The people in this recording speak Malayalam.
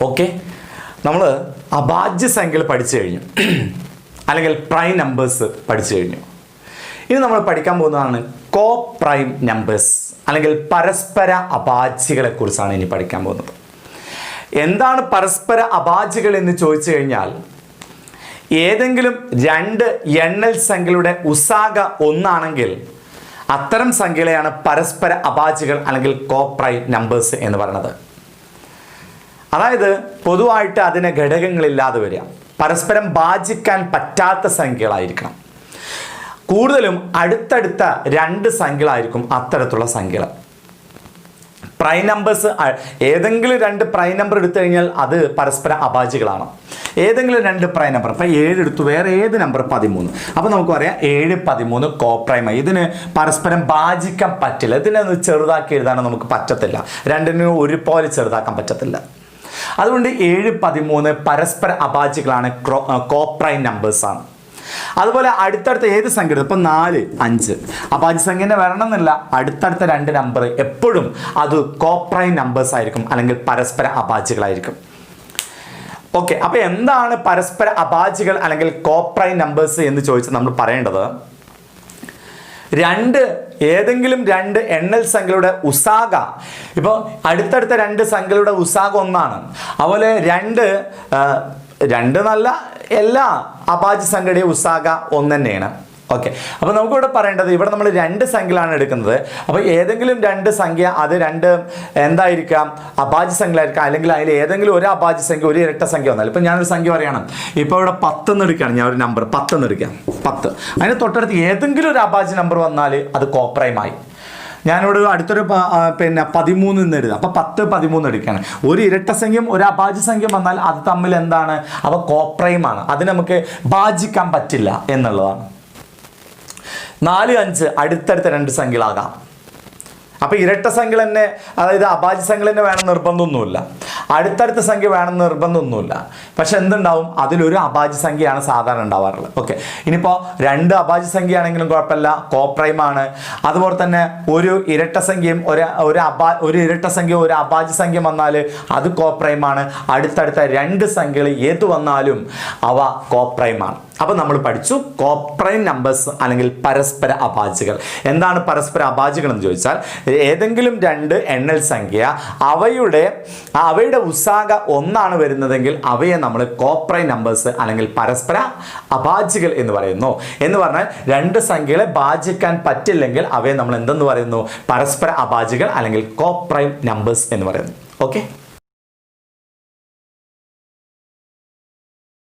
ഓക്കെ, നമ്മൾ അഭാജ്യ സംഖ്യകൾ പഠിച്ചു കഴിഞ്ഞു, അല്ലെങ്കിൽ പ്രൈം നമ്പേഴ്സ് പഠിച്ചു കഴിഞ്ഞു. ഇനി നമ്മൾ പഠിക്കാൻ പോകുന്നതാണ് കോ പ്രൈം നമ്പേഴ്സ്, അല്ലെങ്കിൽ പരസ്പര അഭാജ്യകളെ കുറിച്ചാണ് ഇനി പഠിക്കാൻ പോകുന്നത്. എന്താണ് പരസ്പര അഭാജ്യകൾ എന്ന് ചോദിച്ചു കഴിഞ്ഞാൽ, ഏതെങ്കിലും രണ്ട് എണ്ണൽ സംഖ്യകളുടെ ഉസാഗ ഒന്നാണെങ്കിൽ അത്തരം സംഖ്യകളെയാണ് പരസ്പര അഭാജ്യകൾ അല്ലെങ്കിൽ കോ പ്രൈം നമ്പേഴ്സ് എന്ന് പറയുന്നത്. അതായത് പൊതുവായിട്ട് അതിന് ഘടകങ്ങളില്ലാതെ വരിക, പരസ്പരം ഭാജിക്കാൻ പറ്റാത്ത സംഖ്യകളായിരിക്കണം. കൂടുതലും അടുത്തടുത്ത രണ്ട് സംഖ്യകളായിരിക്കും അത്തരത്തിലുള്ള സംഖ്യകൾ. പ്രൈം നമ്പേഴ്സ്, ഏതെങ്കിലും രണ്ട് പ്രൈം നമ്പർ എടുത്തു കഴിഞ്ഞാൽ അത് പരസ്പര അഭാജ്യകളാണ്. ഏതെങ്കിലും രണ്ട് പ്രൈം നമ്പർ, ഇപ്പം 7 എടുത്തു, വേറെ ഏത് നമ്പർ 13, അപ്പോൾ നമുക്ക് പറയാം 7, 13 കോ പ്രൈമായി. ഇതിന് പരസ്പരം ഭാജിക്കാൻ പറ്റില്ല, ഇതിനൊന്ന് ചെറുതാക്കി എഴുതാനോ നമുക്ക് പറ്റത്തില്ല, രണ്ടിനും ഒരുപോലെ ചെറുതാക്കാൻ പറ്റത്തില്ല. അതുകൊണ്ട് 7, 13 പരസ്പര അഭാജ്യകളാണ്, കോ പ്രൈം നമ്പേഴ്സാണ്. അതുപോലെ അടുത്തടുത്ത ഏത് സംഖ്യ, ഇപ്പം 4, 5 അഭാജ്യ സംഖ്യ വരണമെന്നില്ല, അടുത്തടുത്ത രണ്ട് നമ്പർ എപ്പോഴും അത് കോ പ്രൈം നമ്പേഴ്സ് ആയിരിക്കും, അല്ലെങ്കിൽ പരസ്പര അഭാജ്യകളായിരിക്കും. ഓക്കെ, അപ്പോൾ എന്താണ് പരസ്പര അഭാജ്യകൾ അല്ലെങ്കിൽ കോ പ്രൈം നമ്പേഴ്സ് എന്ന് ചോദിച്ചാൽ നമ്മൾ പറയേണ്ടത്, ഏതെങ്കിലും രണ്ട് എണ്ണൽ സംഖ്യകളുടെ ഉസാഗ, ഇപ്പോൾ അടുത്തടുത്ത രണ്ട് സംഖ്യകളുടെ ഉസാഗ ഒന്നാണ്. അതുപോലെ രണ്ട് നല്ല എല്ലാ അഭാജ്യ സംഖ്യയുടെയും ഉസാഗ ഒന്ന് തന്നെയാണ്. ഓക്കെ, അപ്പോൾ നമുക്കിവിടെ പറയേണ്ടത്, ഇവിടെ നമ്മൾ രണ്ട് സംഖ്യകളാണ് എടുക്കുന്നത്. അപ്പോൾ ഏതെങ്കിലും രണ്ട് സംഖ്യ, അത് രണ്ട് എന്തായിരിക്കാം, അഭാജ്യ സംഖ്യകളായിരിക്കാം, അല്ലെങ്കിൽ അതിൽ ഏതെങ്കിലും ഒരു അഭാജ്യ സംഖ്യ, ഒരു ഇരട്ട സംഖ്യ വന്നാൽ, ഇപ്പം ഞാനൊരു സംഖ്യ പറയണം, ഇപ്പോൾ ഇവിടെ 10 എന്ന് എടുക്കുകയാണ്, ഞാൻ ഒരു നമ്പർ 10 എന്ന് എടുക്കാം, 10, അതിന് തൊട്ടടുത്ത് ഏതെങ്കിലും ഒരു അഭാജ്യ നമ്പർ വന്നാൽ അത് കോ പ്രൈമായി. ഞാനിവിടെ അടുത്തൊരു 13 എന്ന് എഴുതാം, അപ്പോൾ 10, 13 എടുക്കുകയാണ്. ഒരു ഇരട്ട സംഖ്യയും ഒരു അഭാജ്യ സംഖ്യയും വന്നാൽ അത് തമ്മിൽ എന്താണ്, അവ കോ പ്രൈമാണ്, അത് നമുക്ക് ഭാജിക്കാൻ പറ്റില്ല എന്നുള്ളതാണ്. 4, 5 അടുത്തടുത്ത രണ്ട് സംഖ്യകളാകാം. അപ്പോൾ ഇരട്ട സംഖ്യ തന്നെ, അതായത് അഭാജ്യ സംഖ്യ തന്നെ വേണം നിർബന്ധമൊന്നുമില്ല, അടുത്തടുത്ത സംഖ്യ വേണം നിർബന്ധമൊന്നുമില്ല. പക്ഷെ എന്തുണ്ടാവും, അതിലൊരു അഭാജ്യ സംഖ്യയാണ് സാധാരണ ഉണ്ടാവാറുള്ളത്. ഓക്കെ, ഇനിയിപ്പോൾ രണ്ട് അഭാജ്യ സംഖ്യ ആണെങ്കിലും കുഴപ്പമില്ല, കോ പ്രൈമാണ്. അതുപോലെ തന്നെ ഒരു ഇരട്ട സംഖ്യയും ഒരു ഇരട്ട സംഖ്യ ഒരു അഭാജ്യ സംഖ്യ വന്നാൽ അത് കോ പ്രൈമാണ്. അടുത്തടുത്ത രണ്ട് സംഖ്യകൾ ഏത് വന്നാലും അവ കോ പ്രൈമാണ്. അപ്പോൾ നമ്മൾ പഠിച്ചു കോ പ്രൈം നമ്പേഴ്സ് അല്ലെങ്കിൽ പരസ്പര അഭാജ്യകൾ. എന്താണ് പരസ്പര അഭാജ്യകൾ എന്ന് ചോദിച്ചാൽ, ഏതെങ്കിലും രണ്ട് എണ്ണൽ സംഖ്യ അവയുടെ ഉസാഗ ഒന്നാണ് വരുന്നതെങ്കിൽ അവയെ നമ്മൾ കോ പ്രൈം നമ്പേഴ്സ് അല്ലെങ്കിൽ പരസ്പര അഭാജ്യകൾ എന്ന് പറയുന്നു. എന്ന് പറഞ്ഞാൽ രണ്ട് സംഖ്യകളെ ഭാജിക്കാൻ പറ്റില്ലെങ്കിൽ അവയെ നമ്മൾ എന്തെന്ന് പറയുന്നു, പരസ്പര അഭാജ്യകൾ അല്ലെങ്കിൽ കോ പ്രൈം നമ്പേഴ്സ് എന്ന് പറയുന്നു. ഓക്കെ.